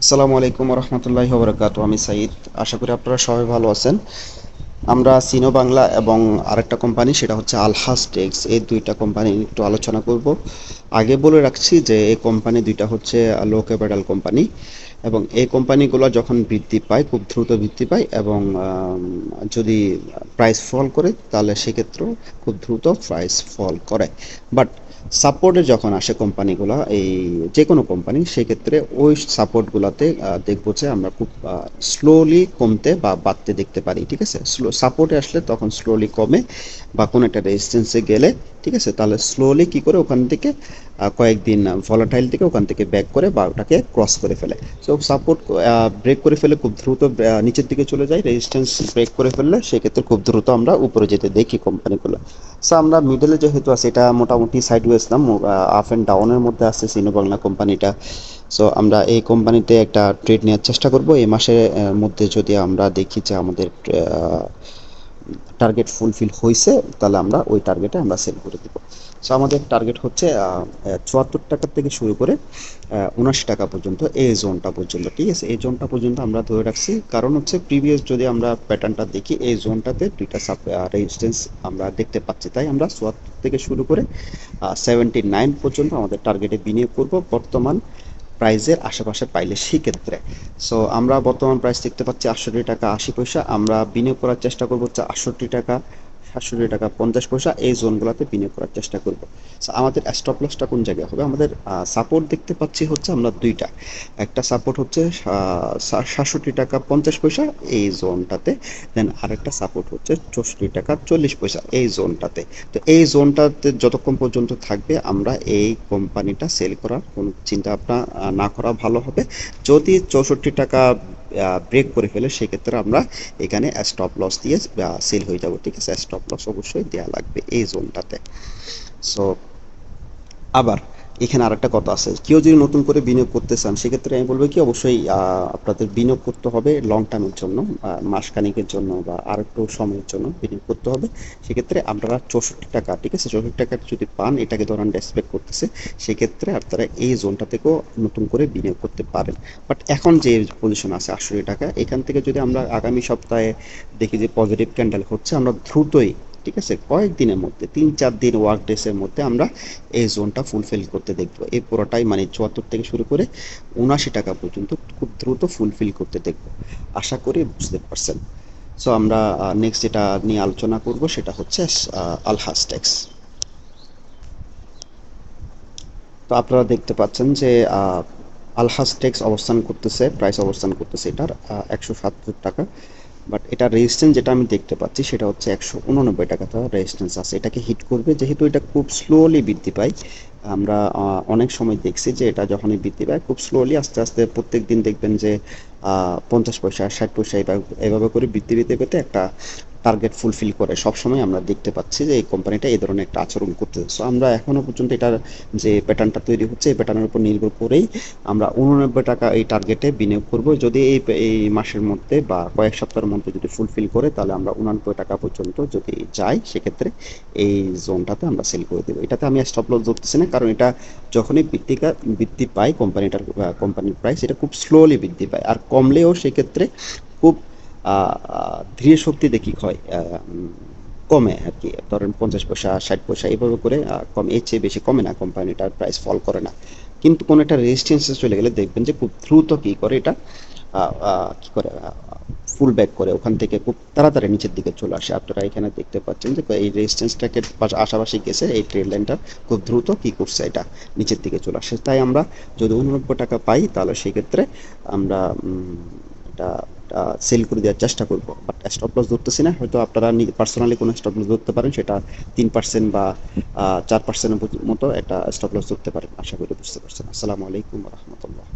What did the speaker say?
আসসালামু আলাইকুম রহমতুল্লাহি ওবরাকাতু। আমি সাইদ। আশা করি আপনারা সবাই ভালো আছেন। আমরা সিনো বাংলা এবং আরেকটা কোম্পানি সেটা হচ্ছে আলহাজটেক্স, এই দুইটা কোম্পানি একটু আলোচনা করব। আগে বলে রাখছি যে এই কোম্পানি দুইটা হচ্ছে লো ক্যাপিটাল কোম্পানি, এবং এই কোম্পানিগুলো যখন বৃদ্ধি পায় খুব দ্রুত বৃদ্ধি পায়, এবং যদি প্রাইস ফল করে তাহলে সেক্ষেত্রেও খুব দ্রুত প্রাইস ফল করে। বাট সাপোর্টে যখন আসে কোম্পানিগুলো, এই যে কোনো কোম্পানি, সেক্ষেত্রে ওই সাপোর্টগুলোতে দেখবো যে আমরা খুব স্লোলি কমতে বা বাড়তে দেখতে পারি। ঠিক আছে, স্লো সাপোর্টে আসলে তখন স্লোলি কমে, বা কোনো একটা রেজিস্ট্যান্সে গেলে, ঠিক আছে, তাহলে স্লোলি কি করে ওখান থেকে কয়েকদিন ভলাটাইল থেকে ওখান থেকে ব্যাক করে বা ওটাকে ক্রস করে ফেলে। সো সাপোর্ট ব্রেক করে ফেলে খুব দ্রুত নিচের দিকে চলে যায়, রেজিস্ট্যান্স ব্রেক করে ফেললে সেক্ষেত্রে খুব দ্রুত আমরা উপরে যেতে দেখি কোম্পানিগুলো। সো আমরা মিডলে যেহেতু আছে, এটা মোটামুটি সাইডওয়েজ না, আপ অ্যান্ড ডাউনের মধ্যে আছে সিনো বাংলা কোম্পানিটা। সো আমরা এই কোম্পানিতে একটা ট্রেড নেওয়ার চেষ্টা করব এই মাসের মধ্যে। যদি আমরা দেখি যে আমাদের টার্গেট ফুলফিল হয়েছে, তাহলে আমরা ওই টার্গেটে আমরা সেল করে দেবো। সো আমাদের টার্গেট হচ্ছে 74 টাকা থেকে শুরু করে 79 টাকা পর্যন্ত, এই জোনটা পর্যন্ত। ঠিক আছে, এই জোনটা পর্যন্ত আমরা ধরে রাখছি, কারণ হচ্ছে প্রিভিয়াস যদি আমরা প্যাটার্নটা দেখি, এই জোনটাতে দুইটা রেজিস্ট্যান্স আমরা দেখতে পাচ্ছি, তাই আমরা 74 থেকে শুরু করে 79 পর্যন্ত আমাদের টার্গেটে বিনিয়োগ করব বর্তমান প্রাইজের আশেপাশে পাইলে সেক্ষেত্রে। সো আমরা বর্তমান প্রাইস দেখতে পাচ্ছি 68 টাকা 80 পয়সা। আমরা বিনিয়োগ করার চেষ্টা করবো হচ্ছে 68 টাকা, 67 টাকা 50 পয়সা, এই জোনগুলোতে বিনিয়োগ করার চেষ্টা করব। সো আমাদের স্টপ লসটা কোন জায়গায় হবে? আমাদের সাপোর্ট দেখতে পাচ্ছি হচ্ছে আমরা দুইটা। একটা সাপোর্ট হচ্ছে 67 টাকা 50 পয়সা, এই জোনটাতে। দেন আরেকটা সাপোর্ট হচ্ছে 64 টাকা 40 পয়সা, এই জোনটাতে। তো এই জোনটাতে যতক্ষণ পর্যন্ত থাকবে, আমরা এই কোম্পানিটা সেল করার কোনো চিন্তা ভাবনা না করা ভালো হবে। যদি 64 টাকা ব্রেক করে ফেলে, সেক্ষেত্রে আমরা এখানে স্টপ লস দিয়ে সেল হয়ে যাব। ঠিক আছে, স্টপ লস অবশ্যই দেওয়া লাগবে এই জোনটাতে। সো আবার এখানে আরেকটা কথা আছে, কেউ যদি নতুন করে বিনিয়োগ করতে চান, সেক্ষেত্রে আমি বলবো কি, অবশ্যই আপনাদের বিনিয়োগ করতে হবে লং টার্মের জন্য, মাসখানেকের জন্য বা আর একটু সময়ের জন্য বিনিয়োগ করতে হবে। সেক্ষেত্রে আপনারা 64 টাকা, ঠিক আছে, 64 টাকা যদি পান, এটাকে ধরেন রেসপেক্ট করতেছে, সেক্ষেত্রে আপনারা এই জোনটা থেকেও নতুন করে বিনিয়োগ করতে পারেন। বাট এখন যে পজিশন আছে 68 টাকা, এখান থেকে যদি আমরা আগামী সপ্তাহে দেখি যে পজিটিভ ক্যান্ডেল হচ্ছে, আমরা দ্রুতই, ঠিক আছে, কয়েকদিনের মধ্যে 3-4 দিন ওয়ার্ক ডেসের মধ্যে আমরা এই জোনটা ফুলফিল করতে দেখবো। এই পুরোটাই মানে 74 থেকে শুরু করে 79 টাকা পর্যন্ত খুব দ্রুত ফুলফিল করতে দেখবো। আশা করি বুঝতে পারছেন। সো আমরা নেক্সট যেটা নিয়ে আলোচনা করব সেটা হচ্ছে আলহাজটেক্স। তো আপনারা দেখতে পাচ্ছেন যে আলহাজটেক্স অবস্থান করতেছে, প্রাইস অবস্থান করতেছে এটার 170 টাকা। বাট এটা রেজিস্ট্যান্স যেটা আমি দেখতে পাচ্ছি সেটা হচ্ছে 189 টাকাতে রেজিস্ট্যান্স আছে, এটাকে হিট করবে। যেহেতু এটা খুব স্লোলি বৃদ্ধি পায়, আমরা অনেক সময় দেখছি যে এটা যখনই বৃদ্ধি পায় খুব স্লোলি, আস্তে আস্তে প্রত্যেক দিন দেখবেন যে 50 পয়সা 60 পয়সা এভাবে করে বৃদ্ধি পেতে পেতে একটা টার্গেট ফুলফিল করে। সবসময় আমরা দেখতে পাচ্ছি যে এই কোম্পানিটা এই ধরনের একটা আচরণ করতেছে। সো আমরা এখনো পর্যন্ত এটার যে প্যাটার্নটা তৈরি হচ্ছে, এই প্যাটার্নের উপর নির্ভর করেই আমরা 89 টাকা এই টার্গেটে বিনিয়োগ করব। যদি এই মাসের মধ্যে বা কয়েক সপ্তাহের মধ্যে যদি ফুলফিল করে, তাহলে আমরা 89 টাকা পর্যন্ত যদি যাই, সেক্ষেত্রে এই জোনটাতে আমরা সেল করে দেবো। এটাতে আমি স্টপ লস ধরতেছি না, কারণ এটা যখনই বৃদ্ধি পায় কোম্পানির প্রাইস, এটা খুব স্লোলি বৃদ্ধি পায়, আর কমলেও সেক্ষেত্রে খুব ধীরে শক্তি দেখি হয়, কমে আর কি। ধরেন 50 পয়সা 60 পয়সা এভাবে করে কম, এর চেয়ে বেশি কমে না, কোম্পানিটার প্রাইস ফল করে না। কিন্তু কোনো একটা রেজিস্ট্যান্সে চলে গেলে দেখবেন যে খুব দ্রুত কি করে এটা, কি করে, ফুল ব্যাক করে ওখান থেকে খুব তাড়াতাড়ি নিচের দিকে চলে আসে। আপনারা এখানে দেখতে পাচ্ছেন যে এই রেজিস্ট্যান্সটাকে আশাপাশি গেছে, এই ট্রেড লাইনটা খুব দ্রুত কি করছে, এটা নিচের দিকে চলে আসে। তাই আমরা যদি 89 টাকা পাই, তাহলে সেক্ষেত্রে আমরা এটা সেল করে দেওয়ার চেষ্টা করব। বাট স্টপ লস ধরতেছি না, হয়তো আপনারা পার্সোনালি কোনো স্টপ লস ধরতে পারেন, সেটা 3% বা 4%-এর মতো একটা স্টপ লস ধরতে পারেন। আশা করি বুঝতে পারছেন। আসসালামু আলাইকুম রহমতুল্লাহ।